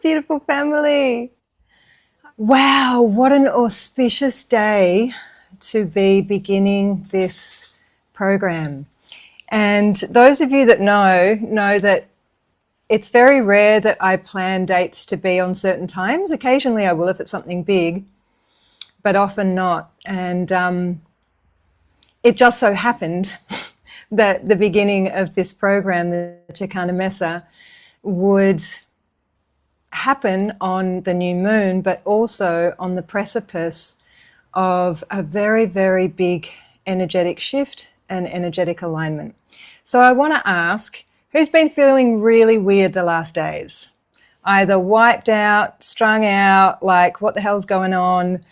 beautiful family. Wow, what an auspicious day to be beginning this program. And those of you that know that it's very rare that I plan dates to be on certain times. Occasionally I will if it's something big, but often not. And it just so happened that the beginning of this program, the Chikana Mesa, would happen on the new moon, but also on the precipice of a very, very big energetic shift and energetic alignment. So I want to ask, who's been feeling really weird the last days? Either wiped out, strung out, like what the hell's going on?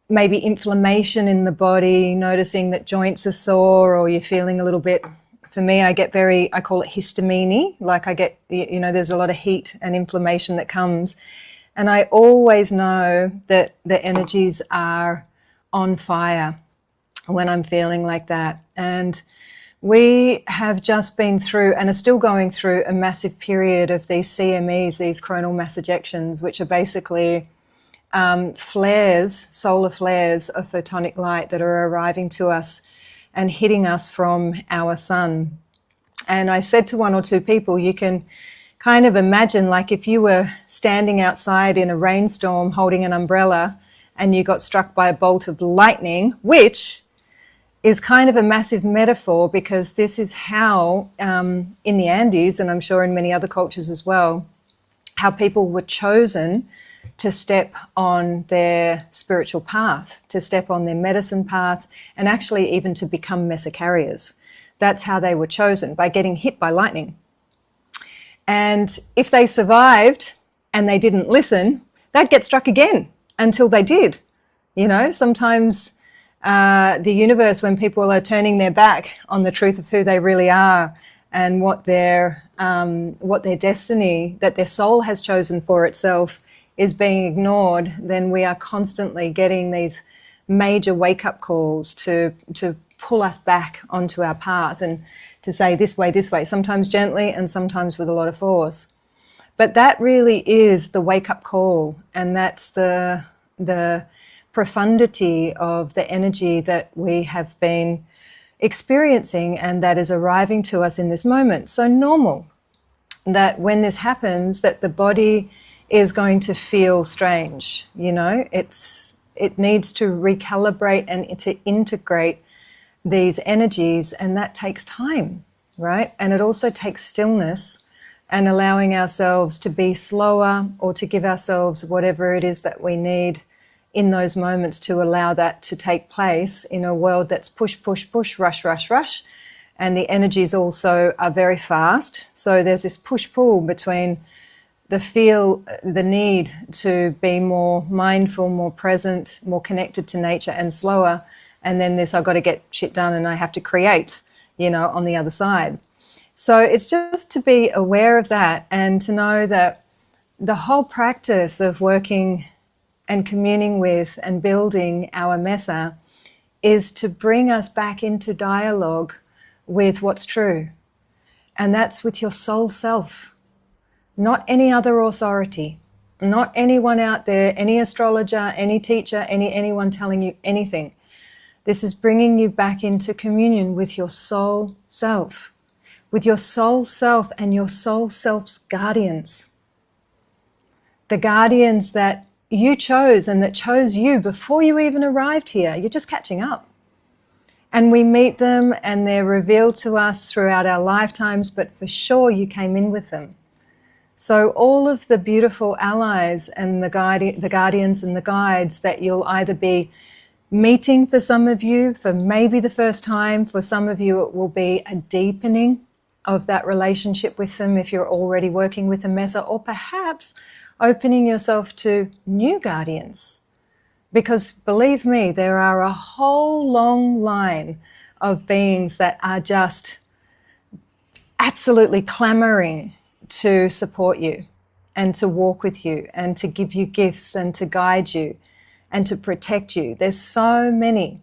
Maybe inflammation in the body, noticing that joints are sore, or you're feeling a little bit, for me, I call it histamine, like I get, there's a lot of heat and inflammation that comes. And I always know that the energies are on fire when I'm feeling like that. And we have just been through and are still going through a massive period of these CMEs, these coronal mass ejections, which are basically flares, solar flares of photonic light that are arriving to us and hitting us from our sun. And I said to one or two people, you can kind of imagine like if you were standing outside in a rainstorm holding an umbrella and you got struck by a bolt of lightning, which is kind of a massive metaphor because this is how in the Andes, and I'm sure in many other cultures as well, how people were chosen to step on their spiritual path, to step on their medicine path, and actually even to become mesa carriers. That's how they were chosen, by getting hit by lightning. And if they survived and they didn't listen, they'd get struck again until they did. Sometimes the universe, when people are turning their back on the truth of who they really are and what their destiny, that their soul has chosen for itself, is being ignored, then we are constantly getting these major wake-up calls to pull us back onto our path and to say this way, sometimes gently and sometimes with a lot of force. But that really is the wake-up call, and that's the profundity of the energy that we have been experiencing and that is arriving to us in this moment. So normal that when this happens, that the body is going to feel strange. It needs to recalibrate and to integrate these energies, and that takes time, right? And it also takes stillness and allowing ourselves to be slower or to give ourselves whatever it is that we need in those moments to allow that to take place in a world that's push, push, push, rush, rush, rush. And the energies also are very fast. So there's this push-pull between the need to be more mindful, more present, more connected to nature and slower. And then this, I've got to get shit done and I have to create, on the other side. So it's just to be aware of that and to know that the whole practice of working and communing with and building our mesa is to bring us back into dialogue with what's true. And that's with your soul self. Not any other authority, not anyone out there, any astrologer, any teacher, anyone telling you anything. This is bringing you back into communion with your soul self, with your soul self and your soul self's guardians. The guardians that you chose and that chose you before you even arrived here. You're just catching up. And we meet them and they're revealed to us throughout our lifetimes, but for sure you came in with them. So all of the beautiful allies and the guardians and the guides that you'll either be meeting for some of you for maybe the first time, for some of you it will be a deepening of that relationship with them if you're already working with a mesa, or perhaps opening yourself to new guardians. Because believe me, there are a whole long line of beings that are just absolutely clamoring to support you and to walk with you and to give you gifts and to guide you and to protect you. There's so many,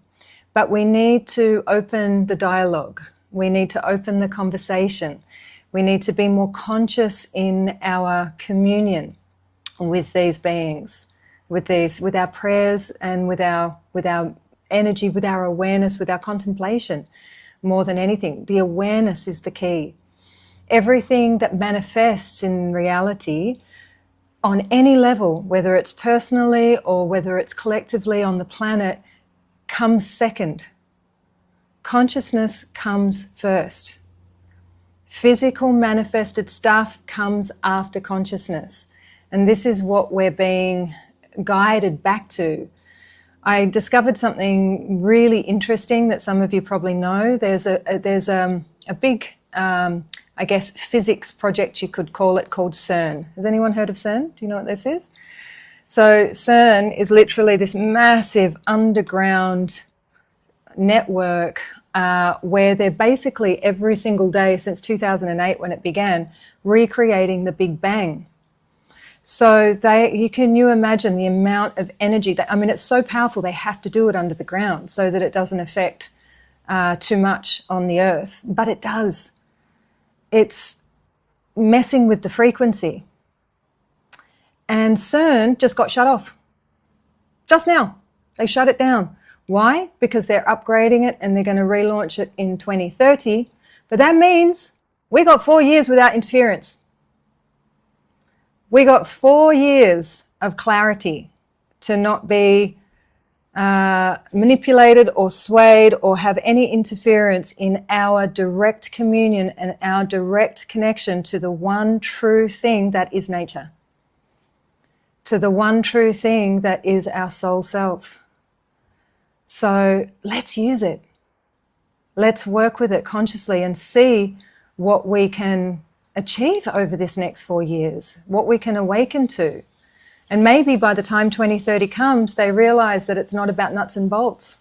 but we need to open the dialogue. We need to open the conversation. We need to be more conscious in our communion with these beings, with our prayers and with our energy, with our awareness, with our contemplation. More than anything, the awareness is the key. Everything that manifests in reality on any level, whether it's personally or whether it's collectively on the planet, comes second. Consciousness comes first. Physical manifested stuff comes after consciousness. And this is what we're being guided back to. I discovered something really interesting that some of you probably know. There's a big, I guess, physics project, you could call it, called CERN. Has anyone heard of CERN? Do you know what this is? So CERN is literally this massive underground network where they're basically every single day since 2008 when it began, recreating the Big Bang. So can you imagine the amount of energy that, I mean, it's so powerful they have to do it under the ground so that it doesn't affect too much on the earth, but it does. It's messing with the frequency. And CERN just got shut off. Just now. They shut it down. Why? Because they're upgrading it and they're going to relaunch it in 2030. But that means we got 4 years without interference. We got 4 years of clarity to not be manipulated or swayed or have any interference in our direct communion and our direct connection to the one true thing that is nature, to the one true thing that is our soul self. So let's use it. Let's work with it consciously and see what we can achieve over this next 4 years, what we can awaken to. And maybe by the time 2030 comes, they realize that it's not about nuts and bolts.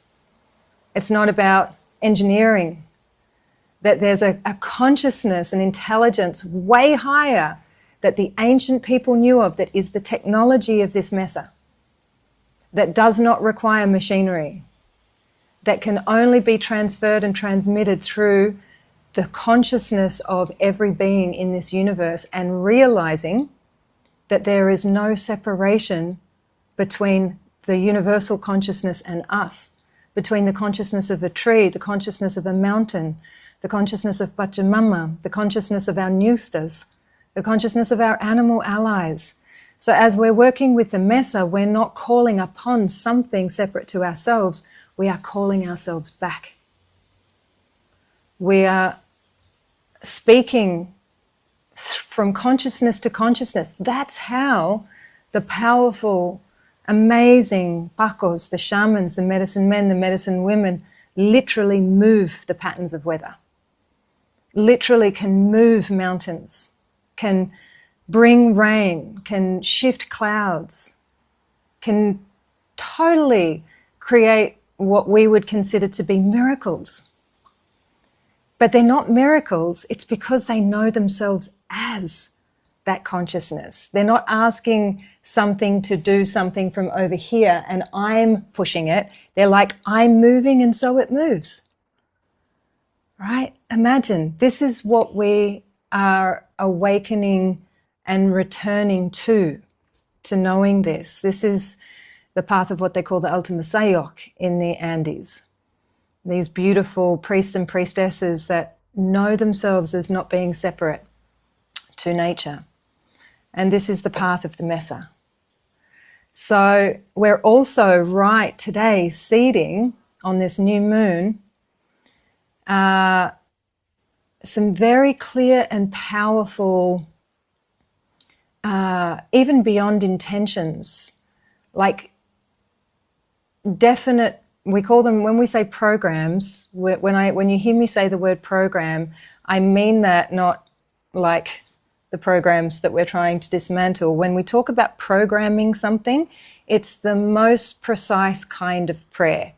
It's not about engineering, that there's a consciousness, an intelligence way higher that the ancient people knew of, that is the technology of this mesa, that does not require machinery, that can only be transferred and transmitted through the consciousness of every being in this universe, and realizing that there is no separation between the universal consciousness and us, between the consciousness of a tree, the consciousness of a mountain, the consciousness of Pachamama, the consciousness of our Nustas, the consciousness of our animal allies. So as we're working with the mesa, we're not calling upon something separate to ourselves, we are calling ourselves back. We are speaking from consciousness to consciousness. That's how the powerful, amazing Pacos, the shamans, the medicine men, the medicine women, literally move the patterns of weather, literally can move mountains, can bring rain, can shift clouds, can totally create what we would consider to be miracles. But they're not miracles, it's because they know themselves as that consciousness. They're not asking something to do something from over here and I'm pushing it. They're like, I'm moving and so it moves. Right? Imagine, this is what we are awakening and returning to knowing this. This is the path of what they call the Ultima Sayok in the Andes. These beautiful priests and priestesses that know themselves as not being separate to nature. And this is the path of the mesa. So we're also right today seeding on this new moon some very clear and powerful, even beyond intentions, like definite. We call them, when we say programs, when you hear me say the word program, I mean that not like the programs that we're trying to dismantle. When we talk about programming something, it's the most precise kind of prayer,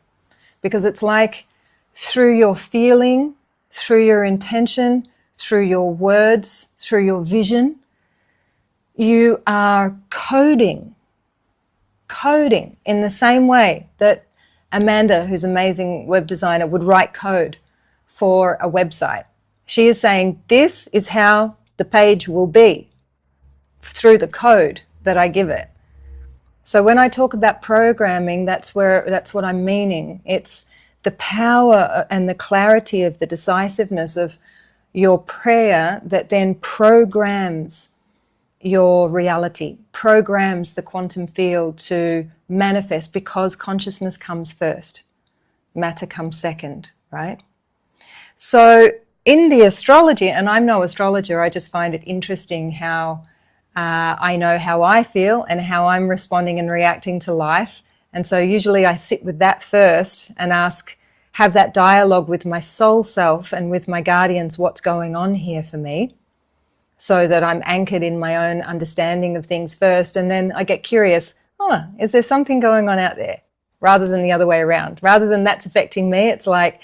because it's like through your feeling, through your intention, through your words, through your vision, you are coding in the same way that Amanda, who's an amazing web designer, would write code for a website. She is saying, this is how the page will be through the code that I give it. So when I talk about programming, that's what I'm meaning. It's the power and the clarity of the decisiveness of your prayer that then programs your reality, programs the quantum field to manifest, because consciousness comes first, matter comes second, right? So in the astrology, and I'm no astrologer, I just find it interesting how I know how I feel and how I'm responding and reacting to life. And so usually I sit with that first and have that dialogue with my soul self and with my guardians, what's going on here for me, so that I'm anchored in my own understanding of things first. And then I get curious, is there something going on out there? Rather than the other way around. Rather than that's affecting me, it's like,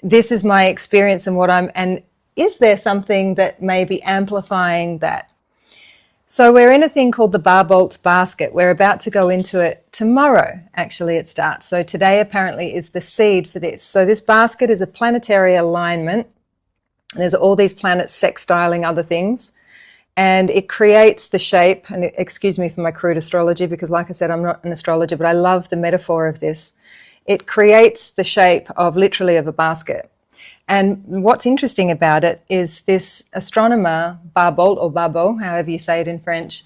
this is my experience and is there something that may be amplifying that? So we're in a thing called the Bar Bolts basket. We're about to go into it tomorrow, actually it starts. So today apparently is the seed for this. So this basket is a planetary alignment. There's all these planets sextiling other things, and it creates the shape, and excuse me for my crude astrology, because like I said, I'm not an astrologer, but I love the metaphor of this. It creates the shape of literally of a basket. And what's interesting about it is this astronomer, Barbault or Barbault, however you say it in French,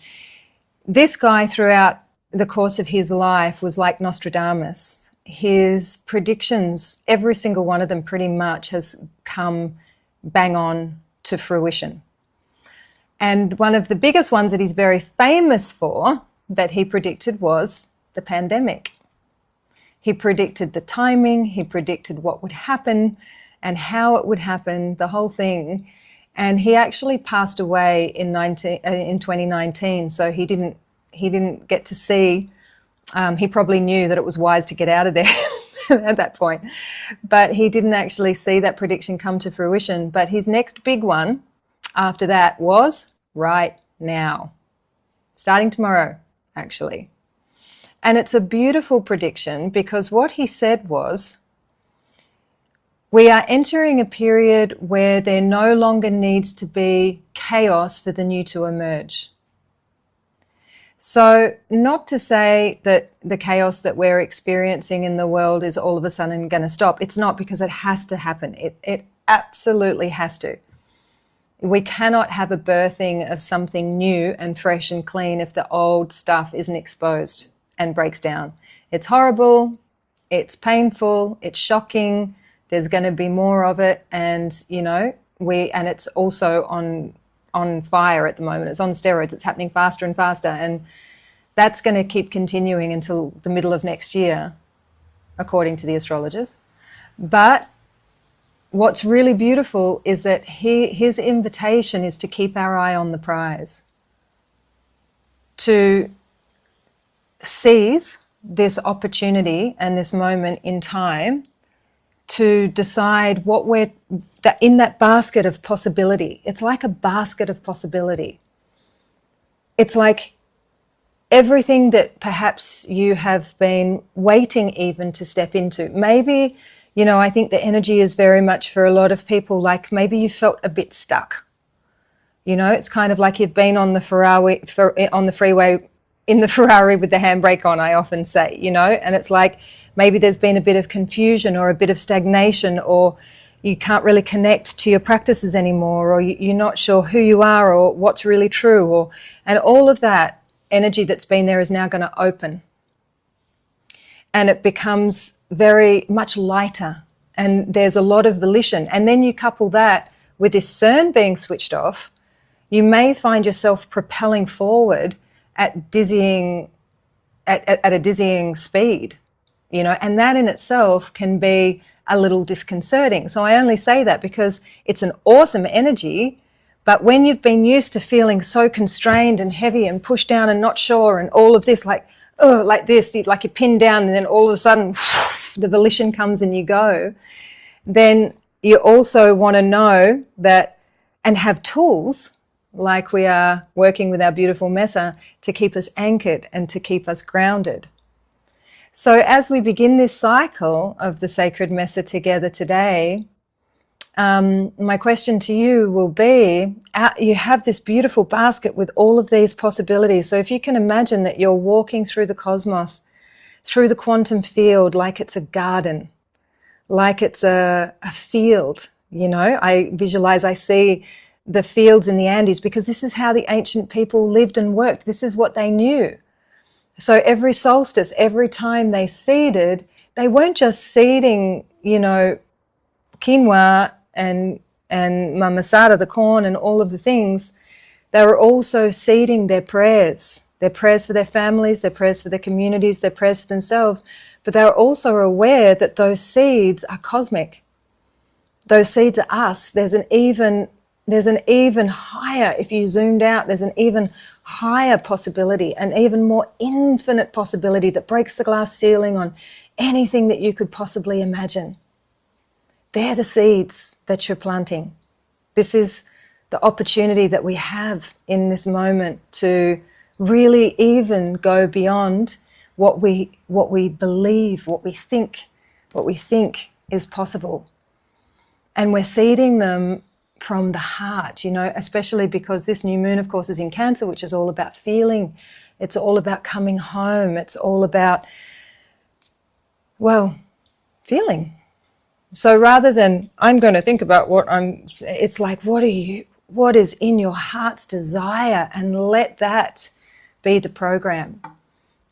this guy throughout the course of his life was like Nostradamus. His predictions, every single one of them pretty much has come bang on to fruition. And one of the biggest ones that he's very famous for that he predicted was the pandemic. He predicted the timing, he predicted what would happen and how it would happen, the whole thing. And he actually passed away in 2019, so he didn't get to see, he probably knew that it was wise to get out of there at that point, but he didn't actually see that prediction come to fruition. But his next big one after that was right now, starting tomorrow, actually. And it's a beautiful prediction, because what he said was, we are entering a period where there no longer needs to be chaos for the new to emerge. So not to say that the chaos that we're experiencing in the world is all of a sudden going to stop. It's not, because it has to happen. It absolutely has to. We cannot have a birthing of something new and fresh and clean if the old stuff isn't exposed and breaks down. It's horrible, it's painful, it's shocking, there's going to be more of it, and and it's also on fire at the moment. It's on steroids. It's happening faster and faster, and that's going to keep continuing until the middle of next year, according to the astrologers. But what's really beautiful is that his invitation is to keep our eye on the prize, to seize this opportunity and this moment in time to decide what in that basket of possibility. It's like a basket of possibility. It's like everything that perhaps you have been waiting even to step into. Maybe, I think the energy is very much for a lot of people, like maybe you felt a bit stuck. It's kind of like you've been on the freeway in the Ferrari with the handbrake on, I often say, and it's like maybe there's been a bit of confusion or a bit of stagnation, or you can't really connect to your practices anymore, or you're not sure who you are or what's really true, and all of that energy that's been there is now going to open. And it becomes very much lighter, and there's a lot of volition. And then you couple that with this CERN being switched off, you may find yourself propelling forward at a dizzying speed, and that in itself can be a little disconcerting. So I only say that because it's an awesome energy, but when you've been used to feeling so constrained and heavy and pushed down and not sure and all of this, like this, like you're pinned down, and then all of a sudden the volition comes and you go, then you also want to know that and have tools like we are working with our beautiful Mesa to keep us anchored and to keep us grounded. So as we begin this cycle of the sacred Mesa together today, my question to you will be, you have this beautiful basket with all of these possibilities. So if you can imagine that you're walking through the cosmos, through the quantum field, like it's a garden, like it's a field, you know, I visualize, I see the fields in the Andes, because this is how the ancient people lived and worked. This is what they knew. So every solstice, every time they seeded, they weren't just seeding, you know, quinoa and mamasara, the corn, and all of the things. They were also seeding their prayers for their families, their prayers for their communities, their prayers for themselves. But they were also aware that those seeds are cosmic. Those seeds are us. There's an even higher, if you zoomed out, there's an even higher possibility, an even more infinite possibility that breaks the glass ceiling on anything that you could possibly imagine. They're the seeds that you're planting. This is the opportunity that we have in this moment to really even go beyond what we believe, what we think is possible. And we're seeding them from the heart, you know, especially because this new moon, of course, is in Cancer, which is all about feeling. It's all about coming home. It's all about, well, feeling. So rather than I'm going to think about it's like, what is in your heart's desire, and let that be the program.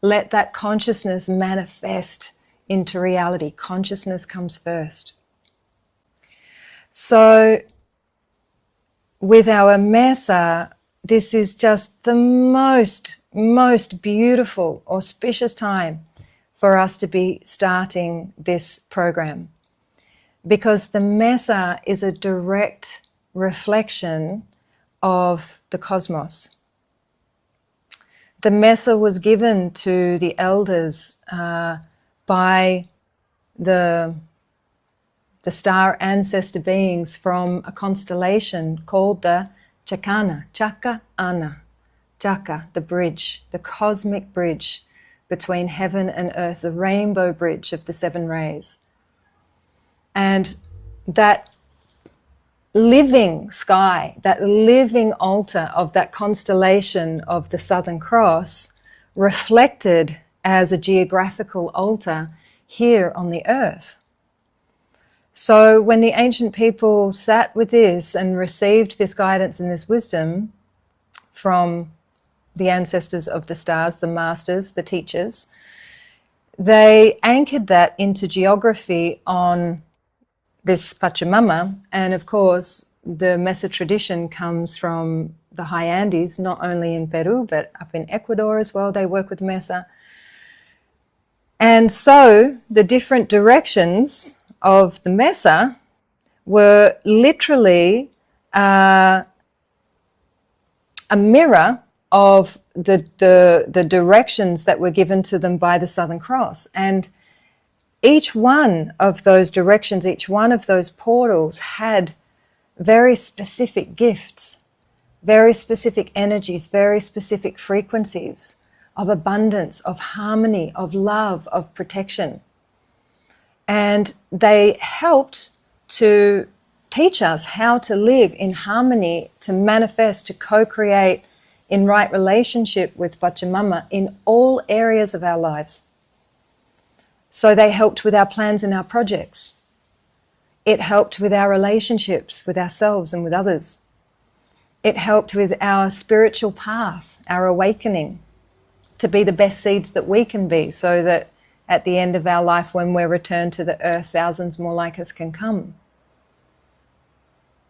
Let that consciousness manifest into reality. Consciousness comes first. So with our mesa, this is just the most beautiful, auspicious time for us to be starting this program. Because the mesa is a direct reflection of the cosmos. The mesa was given to the elders by the star ancestor beings from a constellation called the Chakana, Chaka-ana, Chaka, the bridge, the cosmic bridge between heaven and earth, the rainbow bridge of the seven rays. And that living sky, that living altar of that constellation of the Southern Cross, reflected as a geographical altar here on the earth. So when the ancient people sat with this and received this guidance and this wisdom from the ancestors of the stars, the masters, the teachers, they anchored that into geography on this Pachamama. And of course, the Mesa tradition comes from the high Andes, not only in Peru, but up in Ecuador as well. They work with Mesa. And so the different directions of the Mesa were literally a mirror of the directions that were given to them by the Southern Cross. And each one of those directions, each one of those portals had very specific gifts, very specific energies, very specific frequencies of abundance, of harmony, of love, of protection. And they helped to teach us how to live in harmony, to manifest, to co-create in right relationship with Pachamama in all areas of our lives. So they helped with our plans and our projects. It helped with our relationships with ourselves and with others. It helped with our spiritual path, our awakening, to be the best seeds that we can be, so that at the end of our life, when we're returned to the earth, thousands more like us can come.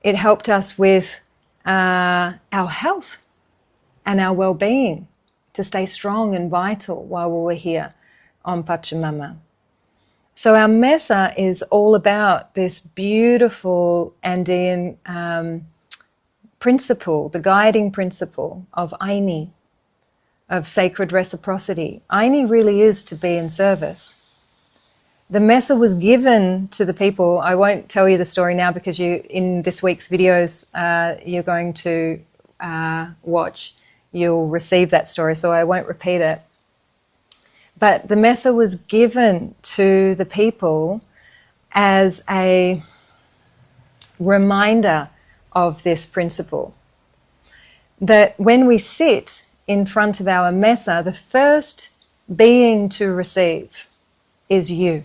It helped us with our health and our well-being, to stay strong and vital while we were here on Pachamama. So our Mesa is all about this beautiful Andean principle, the guiding principle of Aini, of sacred reciprocity. Aini really is to be in service. The Mesa was given to the people. I won't tell you the story now, because in this week's videos you're going to watch, you'll receive that story, so I won't repeat it. But the Mesa was given to the people as a reminder of this principle. That when we sit in front of our mesa, the first being to receive is you.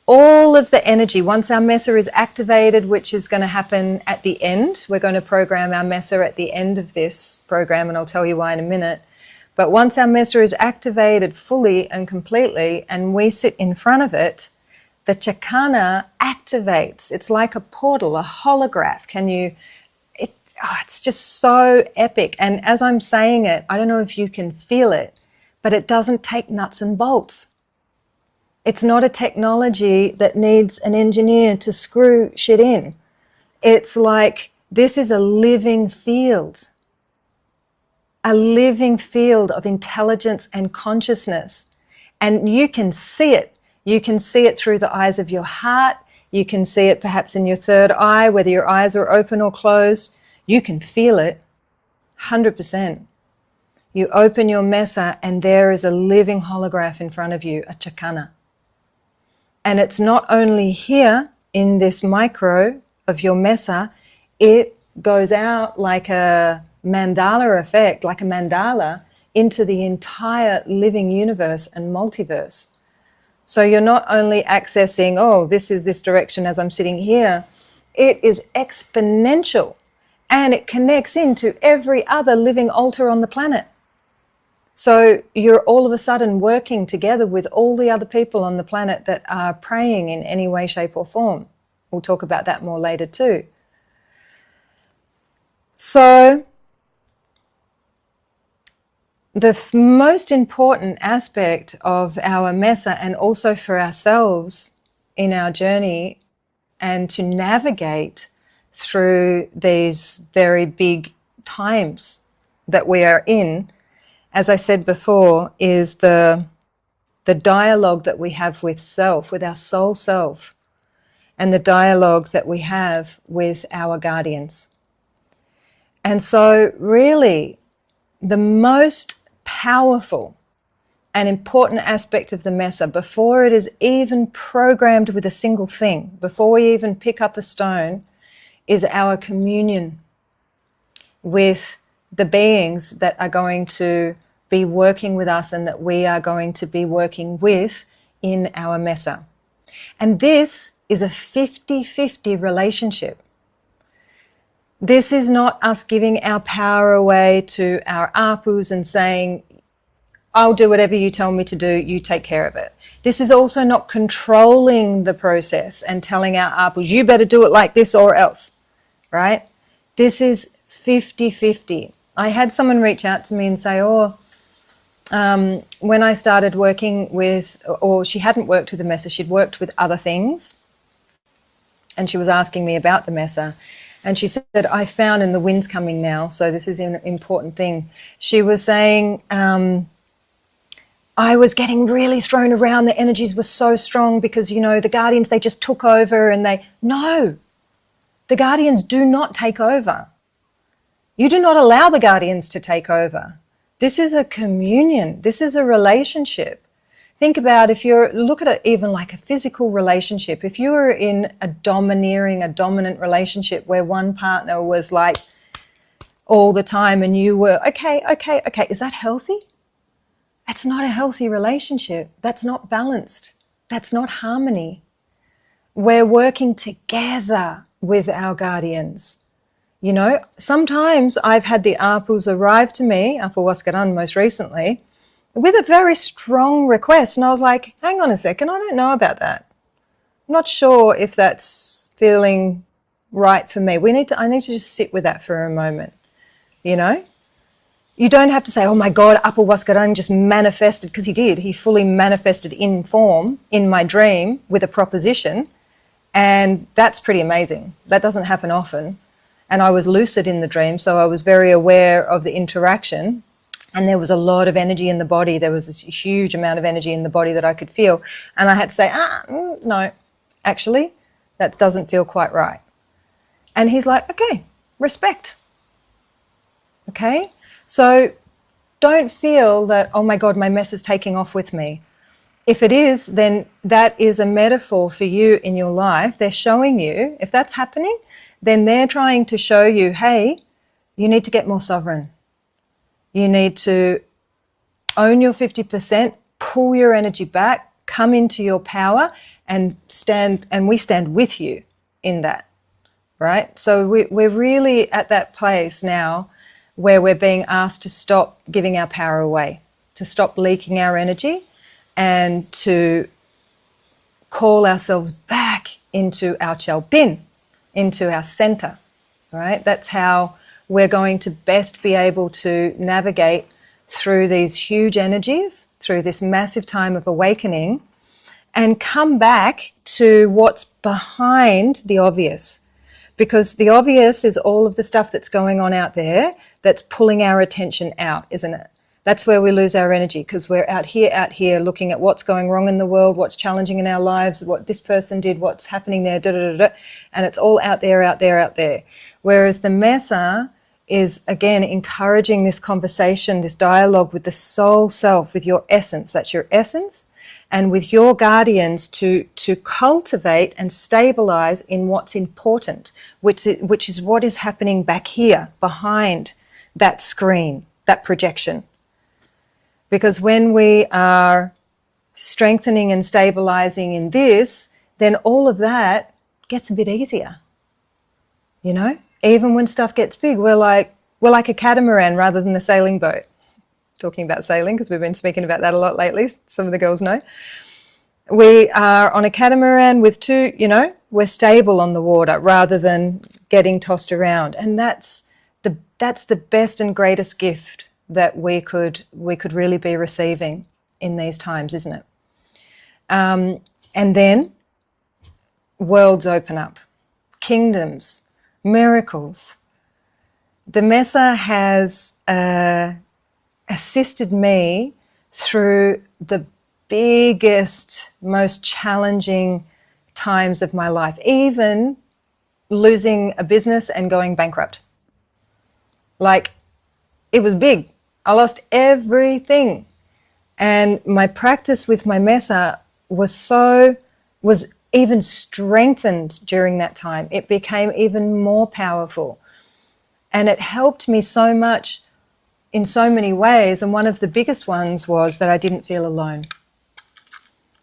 All of the energy, once our mesa is activated, which is going to happen at the end, we're going to program our mesa at the end of this program, and I'll tell you why in a minute. But once our mesa is activated fully and completely, and we sit in front of it, the chakana activates. It's like a portal, a holograph. It's just so epic. And as I'm saying it, I don't know if you can feel it, but it doesn't take nuts and bolts. It's not a technology that needs an engineer to screw shit in. It's like this is a living field of intelligence and consciousness. And you can see it. You can see it through the eyes of your heart. You can see it perhaps in your third eye, whether your eyes are open or closed. You can feel it 100%. You open your mesa and there is a living holograph in front of you, a chakana. And it's not only here in this micro of your mesa, it goes out like a mandala effect, like a mandala, into the entire living universe and multiverse. So you're not only accessing, oh, this is this direction as I'm sitting here, it is exponential and it connects into every other living altar on the planet. So you're all of a sudden working together with all the other people on the planet that are praying in any way, shape or form. We'll talk about that more later too. So the most important aspect of our mesa, and also for ourselves in our journey and to navigate through these very big times that we are in, as I said before, is the dialogue that we have with self, with our soul self, and the dialogue that we have with our guardians. And so really the most powerful and important aspect of the mesa, before it is even programmed with a single thing, before we even pick up a stone, is our communion with the beings that are going to be working with us and that we are going to be working with in our mesa. And this is a 50-50 relationship. This is not us giving our power away to our apus and saying, I'll do whatever you tell me to do, you take care of it. This is also not controlling the process and telling our apus, you better do it like this or else, right? This is 50-50. I had someone reach out to me and say, when I started working with, or she hadn't worked with the mesa, she'd worked with other things, and she was asking me about the mesa. And she said, I found, and the wind's coming now, so this is an important thing. She was saying, I was getting really thrown around. The energies were so strong because, the guardians, they just took over and no, the guardians do not take over. You do not allow the guardians to take over. This is a communion. This is a relationship. Think about look at it even like a physical relationship. If you were in a dominant relationship where one partner was like all the time and you were, okay, is that healthy? That's not a healthy relationship. That's not balanced. That's not harmony. We're working together with our guardians. Sometimes I've had the apus arrive to me, Apu Waskaran most recently, with a very strong request. And I was like, hang on a second, I don't know about that. I'm not sure if that's feeling right for me. I need to just sit with that for a moment, You don't have to say, oh my God, Apu Waskaran just manifested, because he did. He fully manifested in form in my dream with a proposition. And that's pretty amazing. That doesn't happen often. And I was lucid in the dream, so I was very aware of the interaction. And there was a lot of energy in the body. There was a huge amount of energy in the body that I could feel. And I had to say, no, actually, that doesn't feel quite right. And he's like, okay, respect. Okay? So don't feel that, oh my God, my mess is taking off with me. If it is, then that is a metaphor for you in your life. They're showing you, if that's happening, then they're trying to show you, hey, you need to get more sovereign. You need to own your 50%, pull your energy back, come into your power, and we stand with you in that, right? So we're really at that place now where we're being asked to stop giving our power away, to stop leaking our energy, and to call ourselves back into our Chalbin, into our center, right? That's how we're going to best be able to navigate through these huge energies, through this massive time of awakening, and come back to what's behind the obvious. Because the obvious is all of the stuff that's going on out there that's pulling our attention out, isn't it? That's where we lose our energy, because we're out here looking at what's going wrong in the world, what's challenging in our lives, what this person did, what's happening there, and it's all out there, out there, out there. Whereas the Mesa is, again, encouraging this conversation, this dialogue with the soul self, with your essence, that's your essence, and with your guardians to cultivate and stabilize in what's important, which is what is happening back here, behind that screen, that projection. Because when we are strengthening and stabilizing in this, then all of that gets a bit easier. You know, even when stuff gets big, we're like a catamaran rather than a sailing boat. Talking about sailing, because we've been speaking about that a lot lately. Some of the girls know. We are on a catamaran with two, you know, we're stable on the water rather than getting tossed around. And that's the best and greatest gift that we could really be receiving in these times, isn't it? And then worlds open up, kingdoms, miracles. The Mesa has assisted me through the biggest, most challenging times of my life, even losing a business and going bankrupt. Like, it was big. I lost everything. And my practice with my Mesa was even strengthened during that time. It became even more powerful. And it helped me so much in so many ways. And one of the biggest ones was that I didn't feel alone.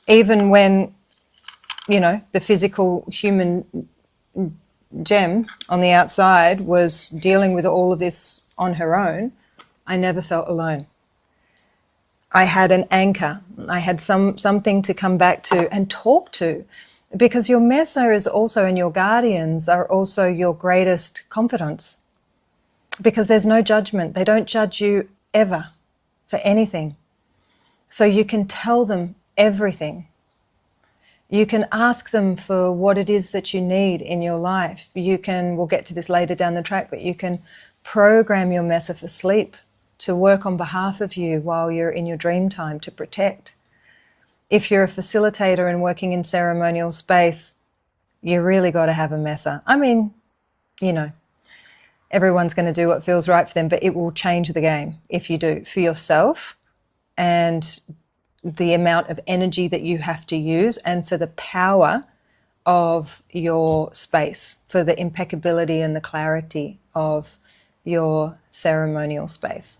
Even when, you know, the physical human gem on the outside was dealing with all of this on her own, I never felt alone. I had an anchor. I had something to come back to and talk to, because your Mesa is also, and your guardians are also your greatest confidants, because there's no judgment. They don't judge you ever for anything. So you can tell them everything. You can ask them for what it is that you need in your life. We'll get to this later down the track, but you can program your Mesa for sleep, to work on behalf of you while you're in your dream time, to protect. If you're a facilitator and working in ceremonial space, you really got to have a Mesa. I mean, you know, everyone's going to do what feels right for them, but it will change the game if you do, for yourself and the amount of energy that you have to use, and for the power of your space, for the impeccability and the clarity of your ceremonial space.